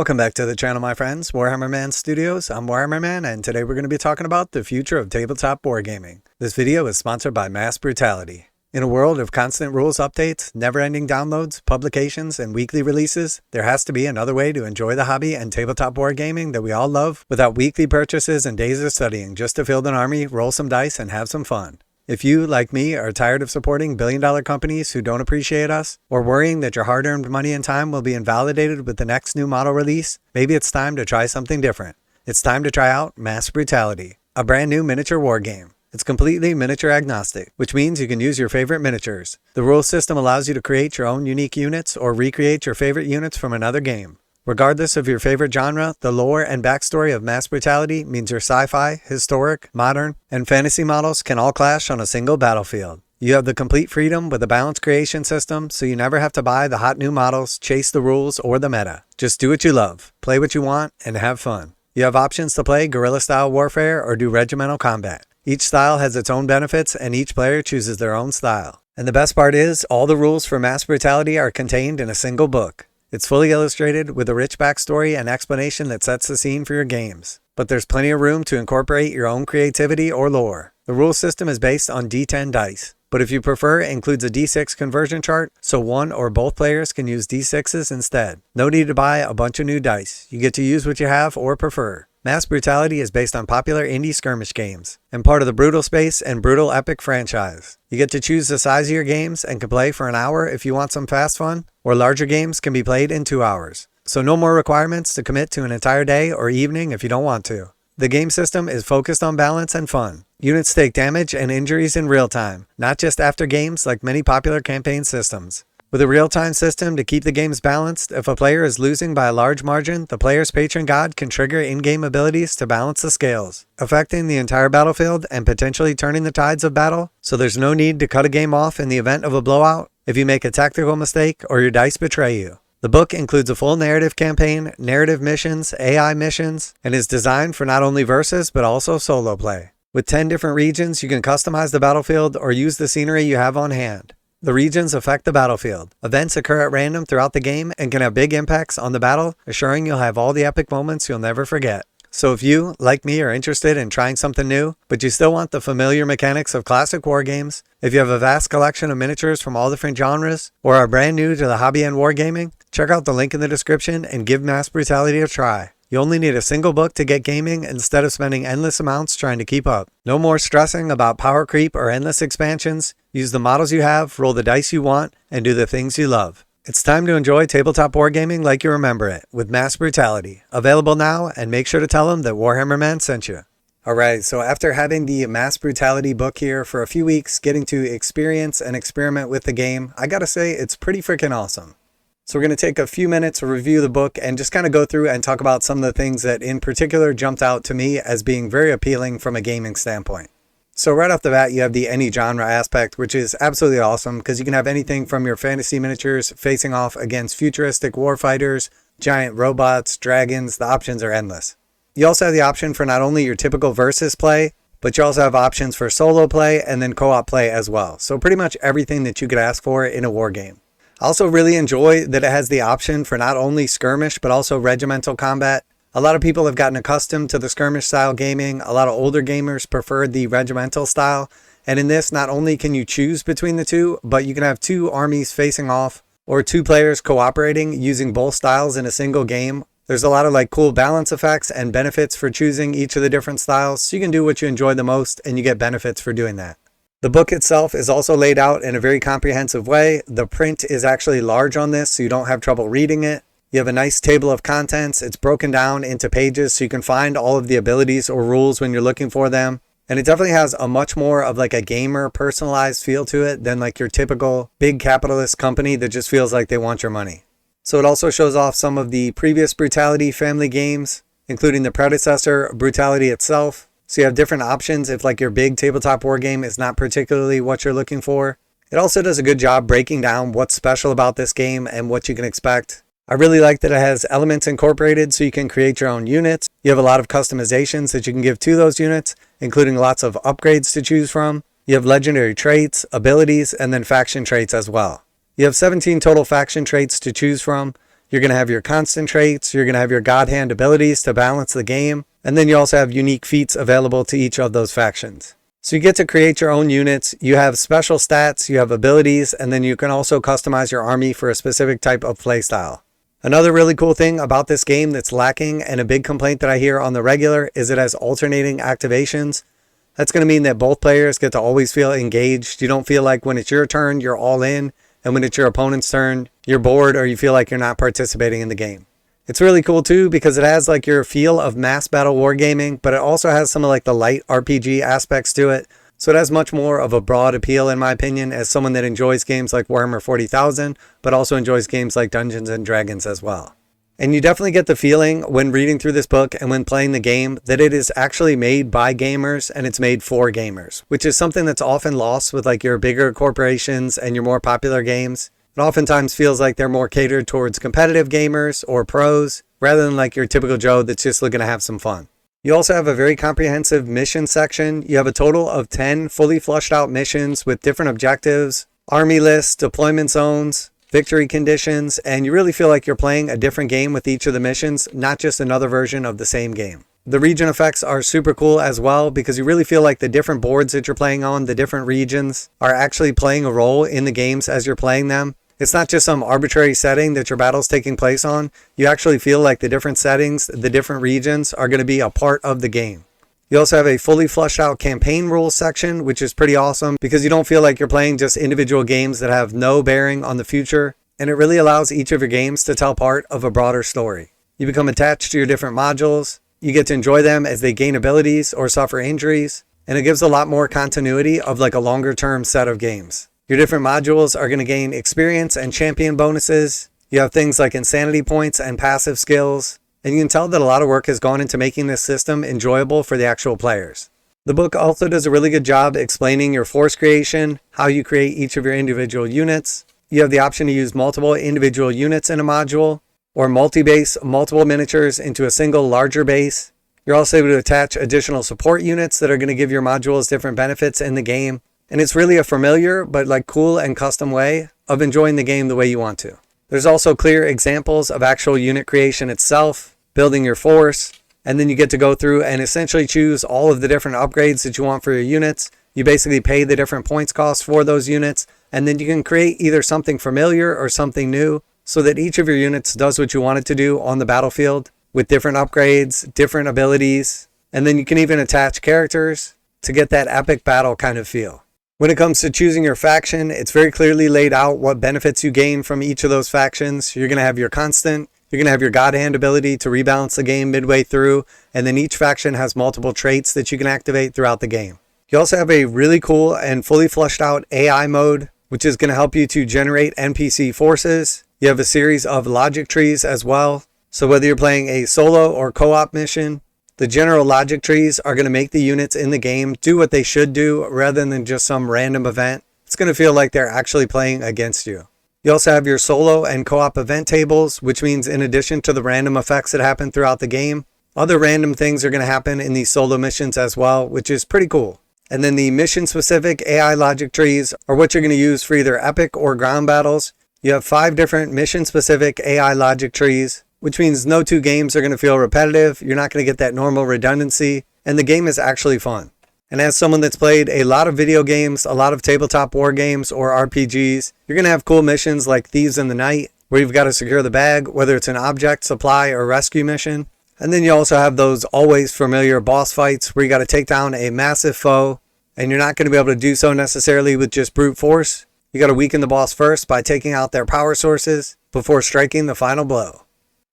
Welcome back to the channel, my friends. Warhammer Man Studios. I'm Warhammer Man, and today we're going to be talking about the future of tabletop wargaming. This video is sponsored by Mass Brutality. In a world of constant rules updates, never-ending downloads, publications, and weekly releases, there has to be another way to enjoy the hobby and tabletop wargaming that we all love without weekly purchases and days of studying just to field an army, roll some dice, and have some fun. If you, like me, are tired of supporting billion-dollar companies who don't appreciate us, or worrying that your hard-earned money and time will be invalidated with the next new model release, maybe it's time to try something different. It's time to try out Mass Brutality, a brand new miniature war game. It's completely miniature agnostic, which means you can use your favorite miniatures. The rule system allows you to create your own unique units or recreate your favorite units from another game. Regardless of your favorite genre, the lore and backstory of Mass Brutality means your sci-fi, historic, modern, and fantasy models can all clash on a single battlefield. You have the complete freedom with a balanced creation system, so you never have to buy the hot new models, chase the rules, or the meta. Just do what you love, play what you want, and have fun. You have options to play guerrilla-style warfare or do regimental combat. Each style has its own benefits, and each player chooses their own style. And the best part is, all the rules for Mass Brutality are contained in a single book. It's fully illustrated with a rich backstory and explanation that sets the scene for your games. But there's plenty of room to incorporate your own creativity or lore. The rule system is based on D10 dice, but if you prefer, it includes a D6 conversion chart, so one or both players can use D6s instead. No need to buy a bunch of new dice. You get to use what you have or prefer. Mass Brutality is based on popular indie skirmish games, and part of the Brutal Space and Brutal Epic franchise. You get to choose the size of your games and can play for an hour if you want some fast fun, or larger games can be played in 2 hours. So no more requirements to commit to an entire day or evening if you don't want to. The game system is focused on balance and fun. Units take damage and injuries in real time, not just after games like many popular campaign systems. With a real-time system to keep the games balanced, if a player is losing by a large margin, the player's patron god can trigger in-game abilities to balance the scales, affecting the entire battlefield and potentially turning the tides of battle, so there's no need to cut a game off in the event of a blowout if you make a tactical mistake or your dice betray you. The book includes a full narrative campaign, narrative missions, AI missions, and is designed for not only versus but also solo play. With 10 different regions, you can customize the battlefield or use the scenery you have on hand. The regions affect the battlefield. Events occur at random throughout the game and can have big impacts on the battle, assuring you'll have all the epic moments you'll never forget. So if you, like me, are interested in trying something new, but you still want the familiar mechanics of classic war games, if you have a vast collection of miniatures from all different genres, or are brand new to the hobby and wargaming, check out the link in the description and give Mass Brutality a try. You only need a single book to get gaming instead of spending endless amounts trying to keep up. No more stressing about power creep or endless expansions. Use the models you have, roll the dice you want, and do the things you love. It's time to enjoy tabletop wargaming like you remember it, with Mass Brutality. Available now, and make sure to tell them that Warhammer Man sent you. Alright, so after having the Mass Brutality book here for a few weeks, getting to experience and experiment with the game, I gotta say it's pretty freaking awesome. So we're going to take a few minutes to review the book and just kind of go through and talk about some of the things that in particular jumped out to me as being very appealing from a gaming standpoint. So right off the bat, you have the any genre aspect, which is absolutely awesome because you can have anything from your fantasy miniatures facing off against futuristic warfighters, giant robots, dragons. The options are endless. You also have the option for not only your typical versus play, but you also have options for solo play and then co-op play as well. So pretty much everything that you could ask for in a war game. I also really enjoy that it has the option for not only skirmish, but also regimental combat. A lot of people have gotten accustomed to the skirmish style gaming. A lot of older gamers prefer the regimental style. And in this, not only can you choose between the two, but you can have two armies facing off or two players cooperating using both styles in a single game. There's a lot of cool balance effects and benefits for choosing each of the different styles. So you can do what you enjoy the most and you get benefits for doing that. The book itself is also laid out in a very comprehensive way. The print is actually large on this, so you don't have trouble reading it. You have a nice table of contents. It's broken down into pages, so you can find all of the abilities or rules when you're looking for them. And it definitely has a much more of a gamer personalized feel to it than your typical big capitalist company that just feels like they want your money. So it also shows off some of the previous Brutality family games, including the predecessor, Brutality itself. So you have different options if your big tabletop war game is not particularly what you're looking for. It also does a good job breaking down what's special about this game and what you can expect. I really like that it has elements incorporated so you can create your own units. You have a lot of customizations that you can give to those units, including lots of upgrades to choose from. You have legendary traits, abilities, and then faction traits as well. You have 17 total faction traits to choose from. You're going to have your constant traits. You're going to have your god hand abilities to balance the game. And then you also have unique feats available to each of those factions. So you get to create your own units. You have special stats, you have abilities, and then you can also customize your army for a specific type of playstyle. Another really cool thing about this game that's lacking, and a big complaint that I hear on the regular, is it has alternating activations. That's going to mean that both players get to always feel engaged. You don't feel like when it's your turn, you're all in, and when it's your opponent's turn, you're bored or you feel like you're not participating in the game. It's really cool too because it has like your feel of mass battle wargaming, but it also has some of like the light RPG aspects to it. So it has much more of a broad appeal, in my opinion, as someone that enjoys games like Warhammer 40,000, but also enjoys games like Dungeons and Dragons as well. And you definitely get the feeling when reading through this book and when playing the game that it is actually made by gamers and it's made for gamers, which is something that's often lost with like your bigger corporations and your more popular games. It oftentimes feels like they're more catered towards competitive gamers or pros rather than like your typical Joe that's just looking to have some fun. You also have a very comprehensive mission section. You have a total of 10 fully flushed out missions with different objectives, army lists, deployment zones, victory conditions, and you really feel like you're playing a different game with each of the missions, not just another version of the same game. The region effects are super cool as well because you really feel like the different boards that you're playing on, the different regions, are actually playing a role in the games as you're playing them. It's not just some arbitrary setting that your battle's taking place on. You actually feel like the different settings, the different regions are going to be a part of the game. You also have a fully fleshed out campaign rules section, which is pretty awesome because you don't feel like you're playing just individual games that have no bearing on the future. And it really allows each of your games to tell part of a broader story. You become attached to your different modules. You get to enjoy them as they gain abilities or suffer injuries. And it gives a lot more continuity of like a longer term set of games. Your different modules are going to gain experience and champion bonuses. You have things like insanity points and passive skills. And you can tell that a lot of work has gone into making this system enjoyable for the actual players. The book also does a really good job explaining your force creation, how you create each of your individual units. You have the option to use multiple individual units in a module, or multi-base multiple miniatures into a single larger base. You're also able to attach additional support units that are going to give your modules different benefits in the game. And it's really a familiar but like cool and custom way of enjoying the game the way you want to. There's also clear examples of actual unit creation itself, building your force, and then you get to go through and essentially choose all of the different upgrades that you want for your units. You basically pay the different points costs for those units, and then you can create either something familiar or something new so that each of your units does what you want it to do on the battlefield with different upgrades, different abilities, and then you can even attach characters to get that epic battle kind of feel. When it comes to choosing your faction, it's very clearly laid out what benefits you gain from each of those factions. You're going to have your constant, you're going to have your god hand ability to rebalance the game midway through, and then each faction has multiple traits that you can activate throughout the game. You also have a really cool and fully fleshed out AI mode, which is going to help you to generate NPC forces. You have a series of logic trees as well. So whether you're playing a solo or co-op mission, the general logic trees are going to make the units in the game do what they should do rather than just some random event. It's going to feel like they're actually playing against you. You also have your solo and co-op event tables, which means in addition to the random effects that happen throughout the game, other random things are going to happen in these solo missions as well, which is pretty cool. And then the mission-specific AI logic trees are what you're going to use for either epic or ground battles. You have 5 different mission-specific AI logic trees, which means no 2 games are going to feel repetitive. You're not going to get that normal redundancy, and the game is actually fun. And as someone that's played a lot of video games, a lot of tabletop war games or RPGs, you're going to have cool missions like Thieves in the Night, where you've got to secure the bag, whether it's an object, supply, or rescue mission. And then you also have those always familiar boss fights where you got to take down a massive foe, and you're not going to be able to do so necessarily with just brute force. You got to weaken the boss first by taking out their power sources before striking the final blow.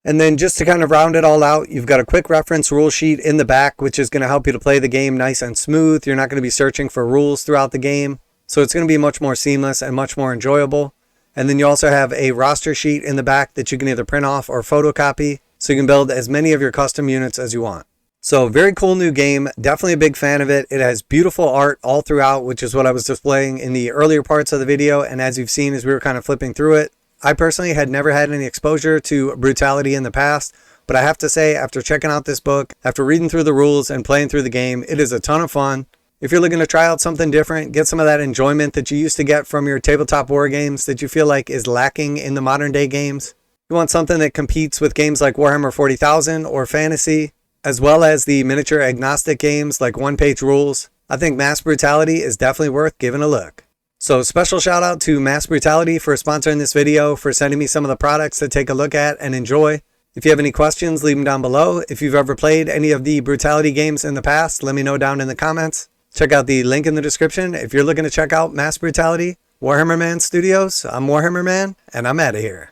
And then just to kind of round it all out, you've got a quick reference rule sheet in the back, which is going to help you to play the game nice and smooth. You're not going to be searching for rules throughout the game. So it's going to be much more seamless and much more enjoyable. And then you also have a roster sheet in the back that you can either print off or photocopy, so you can build as many of your custom units as you want. So very cool new game. Definitely a big fan of it. It has beautiful art all throughout, which is what I was displaying in the earlier parts of the video. And as you've seen as we were kind of flipping through it, I personally had never had any exposure to Brutality in the past, but I have to say, after checking out this book, after reading through the rules and playing through the game, it is a ton of fun. If you're looking to try out something different, get some of that enjoyment that you used to get from your tabletop war games that you feel like is lacking in the modern day games, You want something that competes with games like Warhammer 40,000 or Fantasy, as well as the miniature agnostic games like one-page rules. I think Mass Brutality is definitely worth giving a look. So special shout out to Mass Brutality for sponsoring this video, for sending me some of the products to take a look at and enjoy. If you have any questions, leave them down below. If you've ever played any of the Brutality games in the past, let me know down in the comments. Check out the link in the description if you're looking to check out Mass Brutality. Warhammer Man Studios, I'm Warhammer Man, and I'm out of here.